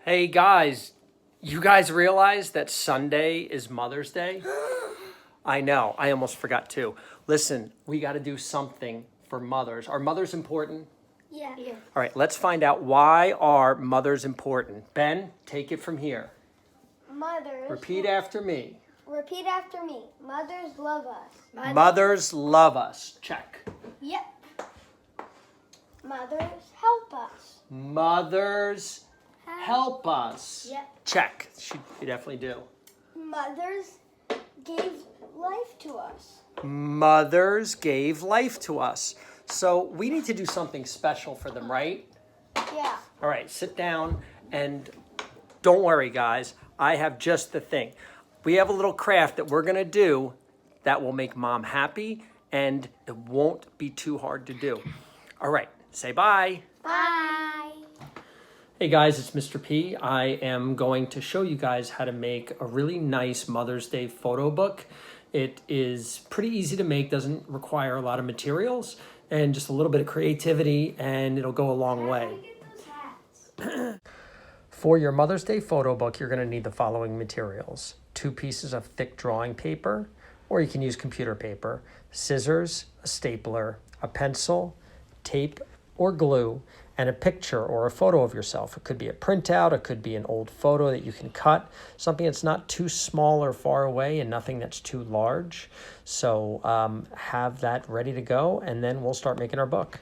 Hey guys, you guys realize that Sunday is Mother's Day? I know, I almost forgot too. Listen, we got to do something for mothers. Are mothers important? Yeah. All right, let's find out why are mothers important. Ben, take it from here. Mothers. Repeat after me. Repeat after me. Mothers love us. Mothers love us. Check. Yep. Mothers help us. Mothers help us. Yep. Check. You definitely do. Mothers gave life to us. Mothers gave life to us. So we need to do something special for them, right? Yeah. All right, sit down and don't worry, guys. I have just the thing. We have a little craft that we're going to do that will make mom happy and it won't be too hard to do. All right, say bye. Bye. Hey guys, it's Mr. P. I am going to show you guys how to make a really nice Mother's Day photo book. It is pretty easy to make, doesn't require a lot of materials, and just a little bit of creativity, and it'll go a long way. For your Mother's Day photo book, you're going to need the following materials: 2 pieces of thick drawing paper, or you can use computer paper, scissors, a stapler, a pencil, tape or glue, and a picture or a photo of yourself. It could be a printout, it could be an old photo that you can cut, something that's not too small or far away and nothing that's too large. So have that ready to go, and then we'll start making our book.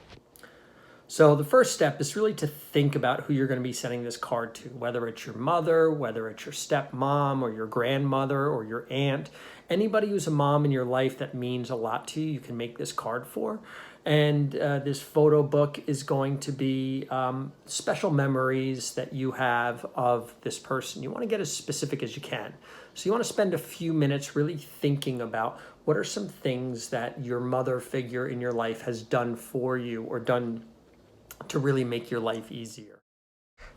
So the first step is really to think about who you're going to be sending this card to, whether it's your mother, whether it's your stepmom or your grandmother or your aunt. Anybody who's a mom in your life that means a lot to you, you can make this card for. And this photo book is going to be special memories that you have of this person. You want to get as specific as you can. So you want to spend a few minutes really thinking about what are some things that your mother figure in your life has done for you or done to really make your life easier.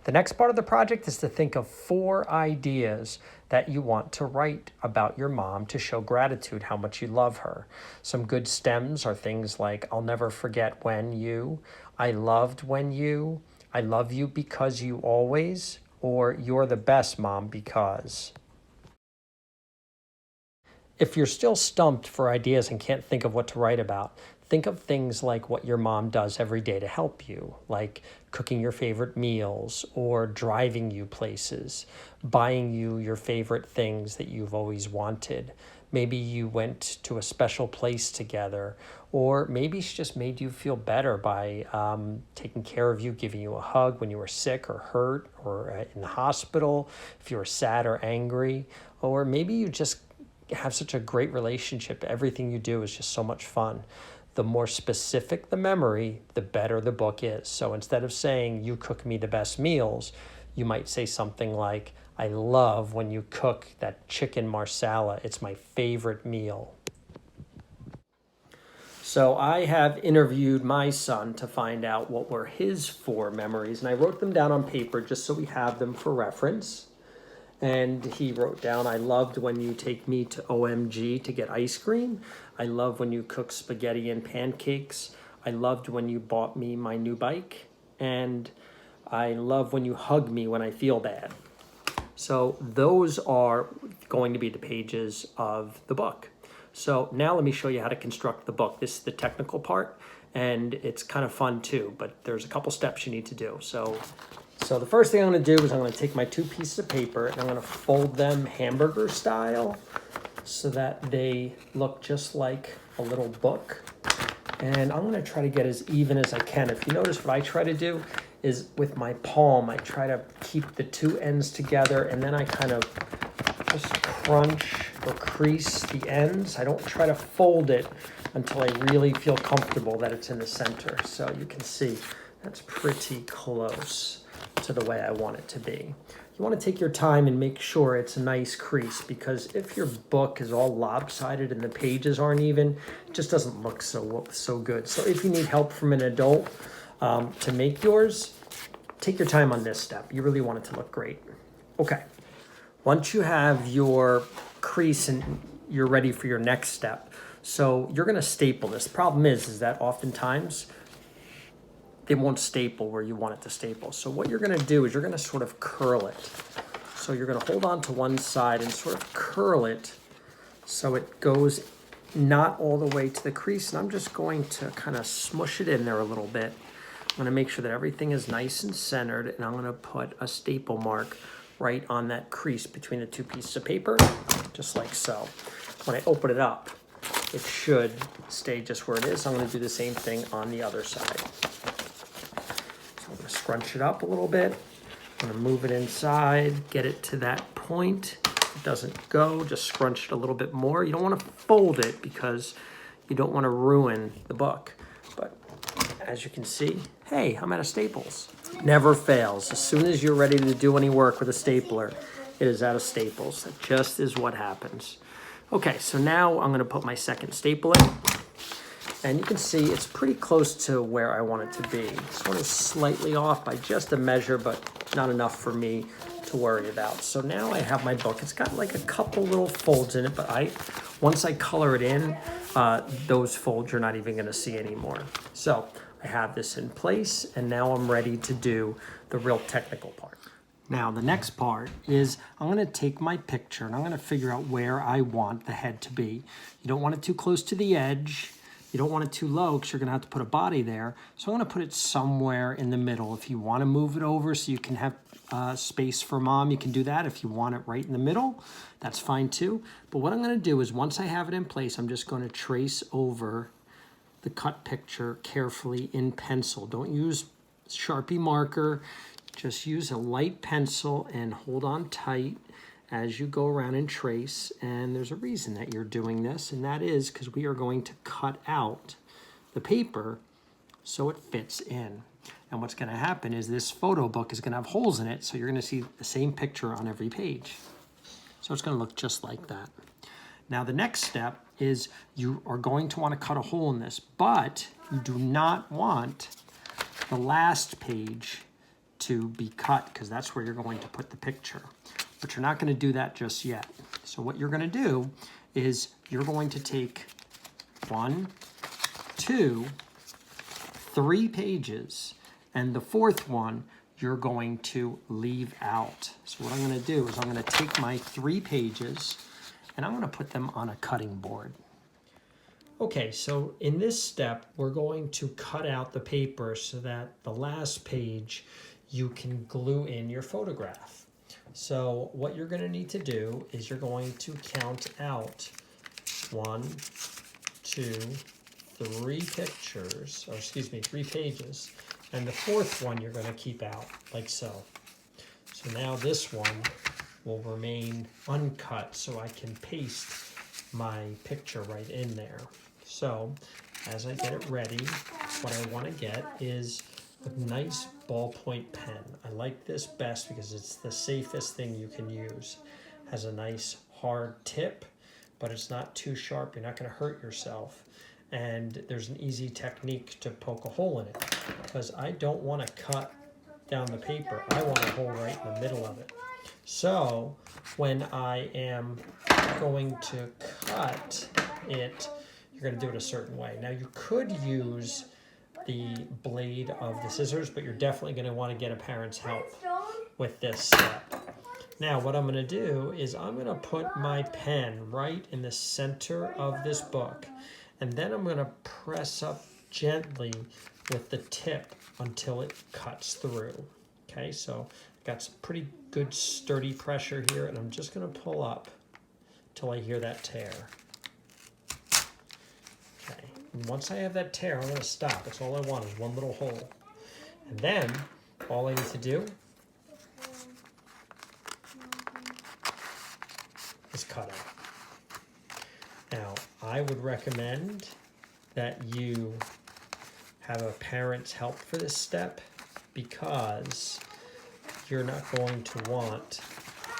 The next part of the project is to think of 4 ideas that you want to write about your mom to show gratitude, how much you love her. Some good stems are things like, I'll never forget when you, I loved when you, I love you because you always, or you're the best mom because. If you're still stumped for ideas and can't think of what to write about, think of things like what your mom does every day to help you, like cooking your favorite meals or driving you places, buying you your favorite things that you've always wanted. Maybe you went to a special place together, or maybe she just made you feel better by taking care of you, giving you a hug when you were sick or hurt or in the hospital, if you were sad or angry, or maybe you just have such a great relationship. Everything you do is just so much fun. The more specific the memory, the better the book is. So instead of saying, you cook me the best meals, you might say something like, I love when you cook that chicken marsala. It's my favorite meal. So I have interviewed my son to find out what were his 4 memories, and I wrote them down on paper just so we have them for reference. And he wrote down, I loved when you take me to OMG to get ice cream. I love when you cook spaghetti and pancakes. I loved when you bought me my new bike. And I love when you hug me when I feel bad. So those are going to be the pages of the book. So now let me show you how to construct the book. This is the technical part, and it's kind of fun too, but there's a couple steps you need to do. So the first thing I'm going to do is I'm going to take my 2 pieces of paper and I'm going to fold them hamburger style so that they look just like a little book. And I'm going to try to get as even as I can. If you notice, what I try to do is with my palm, I try to keep the 2 ends together, and then I kind of just crunch or crease the ends. I don't try to fold it until I really feel comfortable that it's in the center. So you can see that's pretty close to the way I want it to be. You want to take your time and make sure it's a nice crease, because if your book is all lopsided and the pages aren't even, it just doesn't look so good. So if you need help from an adult to make yours, take your time on this step. You really want it to look great. Okay, once you have your crease and you're ready for your next step, so you're going to staple this. The problem is that oftentimes it won't staple where you want it to staple. So what you're gonna do is you're gonna sort of curl it. So you're gonna hold on to one side and sort of curl it so it goes not all the way to the crease. And I'm just going to kind of smush it in there a little bit. I'm gonna make sure that everything is nice and centered, and I'm gonna put a staple mark right on that crease between the two pieces of paper, just like so. When I open it up, it should stay just where it is. I'm gonna do the same thing on the other side. So I'm gonna scrunch it up a little bit. I'm gonna move it inside, get it to that point. If it doesn't go, just scrunch it a little bit more. You don't wanna fold it because you don't wanna ruin the book. But as you can see, hey, I'm out of staples. Never fails. As soon as you're ready to do any work with a stapler, it is out of staples. That just is what happens. Okay, so now I'm gonna put my second staple in. And you can see it's pretty close to where I want it to be. This one is slightly off by just a measure, but not enough for me to worry about. So now I have my book. It's got like a couple little folds in it, but once I color it in, those folds you're not even gonna see anymore. So I have this in place, and now I'm ready to do the real technical part. Now the next part is I'm gonna take my picture and I'm gonna figure out where I want the head to be. You don't want it too close to the edge. You don't want it too low because you're gonna have to put a body there. So I'm gonna put it somewhere in the middle. If you wanna move it over so you can have space for mom, you can do that. If you want it right in the middle, that's fine too. But what I'm gonna do is once I have it in place, I'm just gonna trace over the cut picture carefully in pencil. Don't use Sharpie marker. Just use a light pencil and hold on tight as you go around and trace. And there's a reason that you're doing this, and that is because we are going to cut out the paper so it fits in. And what's going to happen is this photo book is going to have holes in it, so you're going to see the same picture on every page. So it's going to look just like that. Now the next step is you are going to want to cut a hole in this, but you do not want the last page to be cut because that's where you're going to put the picture. But you're not going to do that just yet. So what you're going to do is you're going to take 1, 2, 3 pages, and the fourth one you're going to leave out. So what I'm going to do is I'm going to take my 3 pages and I'm going to put them on a cutting board. Okay, so in this step, we're going to cut out the paper so that the last page you can glue in your photograph. So what you're going to need to do is you're going to count out 1, 2, 3 pictures, or excuse me, 3 pages, and the fourth one you're going to keep out, like so. So now this one will remain uncut so I can paste my picture right in there. So as I get it ready, what I want to get is a nice ballpoint pen. I like this best because it's the safest thing you can use. Has a nice hard tip, but it's not too sharp. You're not going to hurt yourself. And there's an easy technique to poke a hole in it because I don't want to cut down the paper. I want a hole right in the middle of it. So when I am going to cut it, you're going to do it a certain way. Now you could use the blade of the scissors, but you're definitely going to want to get a parent's help with this step. Now what I'm going to do is I'm going to put my pen right in the center of this book, and then I'm going to press up gently with the tip until it cuts through. Okay, so I've got some pretty good sturdy pressure here, and I'm just going to pull up till I hear that tear. Okay, and once I have that tear, I'm going to stop. That's all I want is one little hole. And then all I need to do is cut out. Now, I would recommend that you have a parent's help for this step because you're not going to want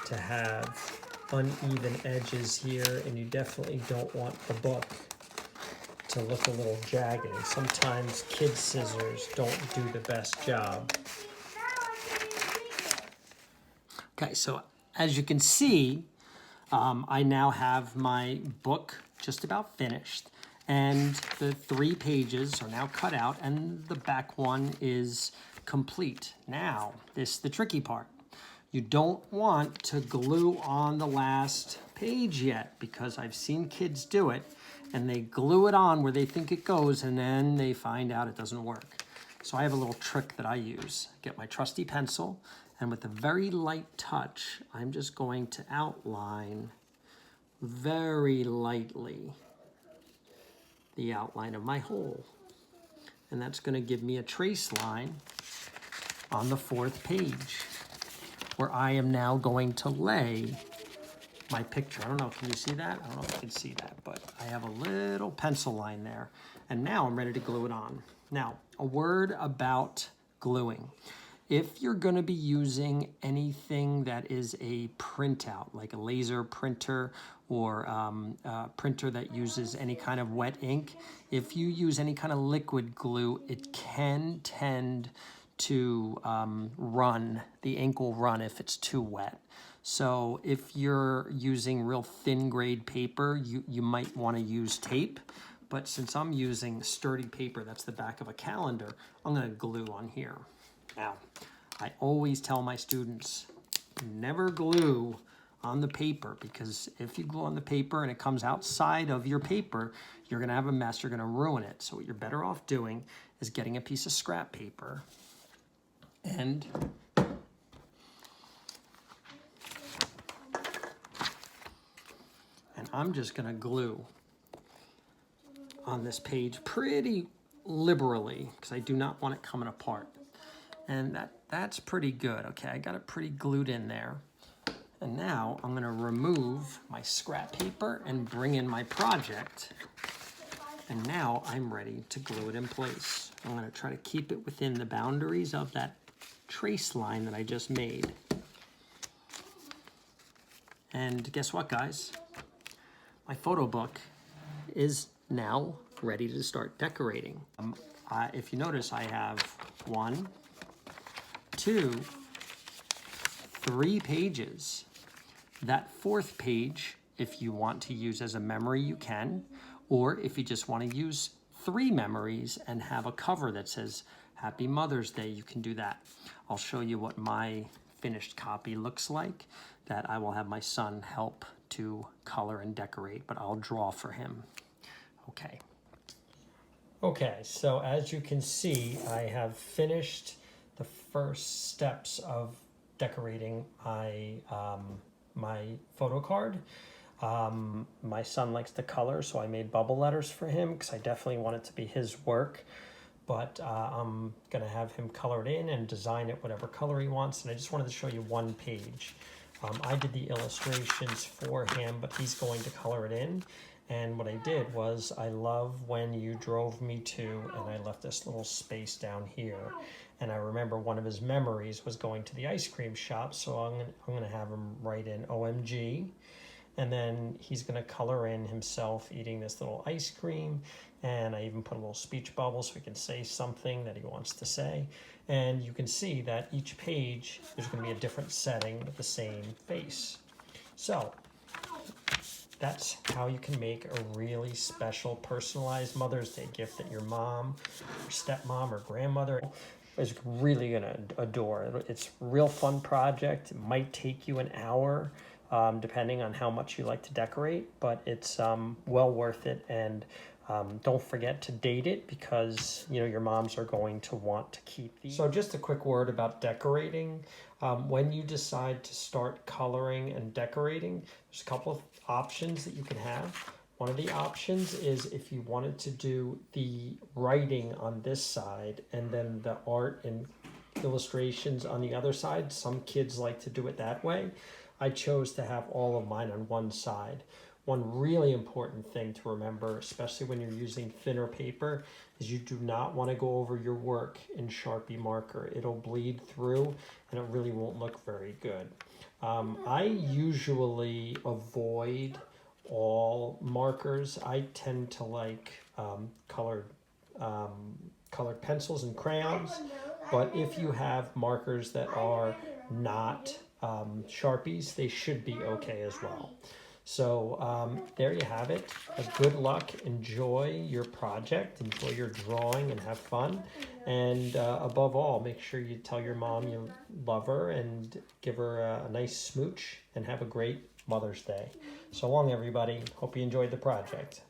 to have uneven edges here, and you definitely don't want the book to look a little jagged. Sometimes kids' scissors don't do the best job. Okay, so as you can see, I now have my book just about finished, And the 3 pages are now cut out and the back one is complete. Now, this is the tricky part. You don't want to glue on the last page yet, because I've seen kids do it and they glue it on where they think it goes and then they find out it doesn't work. So I have a little trick that I use. Get my trusty pencil, and with a very light touch, I'm just going to outline very lightly the outline of my hole. And that's going to give me a trace line on the 4th page, where I am now going to lay my picture. I don't know, can you see that? I don't know if you can see that, but I have a little pencil line there. And now I'm ready to glue it on. Now, a word about gluing. If you're going to be using anything that is a printout, like a laser printer or a printer that uses any kind of wet ink, if you use any kind of liquid glue, it can tend to run. The ink will run if it's too wet. So if you're using real thin grade paper, you might want to use tape. But since I'm using sturdy paper, that's the back of a calendar, I'm going to glue on here. Now, I always tell my students, never glue on the paper, because if you glue on the paper and it comes outside of your paper, you're going to have a mess, you're going to ruin it. So what you're better off doing is getting a piece of scrap paper and I'm just going to glue on this page pretty liberally, because I do not want it coming apart. And that's pretty good. Okay, I got it pretty glued in there. And now I'm going to remove my scrap paper and bring in my project. And now I'm ready to glue it in place. I'm going to try to keep it within the boundaries of that trace line that I just made. And guess what, guys? My photo book is now ready to start decorating. If you notice, I have 1, 2, 3 pages. That 4th page, if you want to use as a memory, you can. Or if you just want to use 3 memories and have a cover that says Happy Mother's Day, you can do that. I'll show you what my finished copy looks like, that I will have my son help to color and decorate, but I'll draw for him. Okay, so as you can see, I have finished the first steps of decorating my photo card. My son likes to color, so I made bubble letters for him because I definitely want it to be his work. But I'm going to have him color it in and design it whatever color he wants. And I just wanted to show you one page. I did the illustrations for him, but he's going to color it in. And what I did was, I love when you drove me to, and I left this little space down here. And I remember one of his memories was going to the ice cream shop, so I'm going to have him write in OMG. And then he's going to color in himself eating this little ice cream. And I even put a little speech bubble so he can say something that he wants to say. And you can see that each page, there's going to be a different setting with the same face. So that's how you can make a really special personalized Mother's Day gift that your mom or stepmom or grandmother is really going to adore. It's a real fun project. It might take you an hour, depending on how much you like to decorate, but it's well worth it. And don't forget to date it, because your moms are going to want to keep these. So just a quick word about decorating. When you decide to start coloring and decorating, there's a couple of options that you can have. One of the options is if you wanted to do the writing on this side and then the art and illustrations on the other side. Some kids like to do it that way. I chose to have all of mine on one side. One really important thing to remember, especially when you're using thinner paper, is you do not want to go over your work in Sharpie marker. It'll bleed through and it really won't look very good. I usually avoid all markers. I tend to like colored pencils and crayons, but if you have markers that are not Sharpies, they should be okay as well. So there you have it. Good luck. Enjoy your project. Enjoy your drawing and have fun. And above all, make sure you tell your mom you love her and give her a nice smooch and have a great Mother's Day. So long, everybody. Hope you enjoyed the project.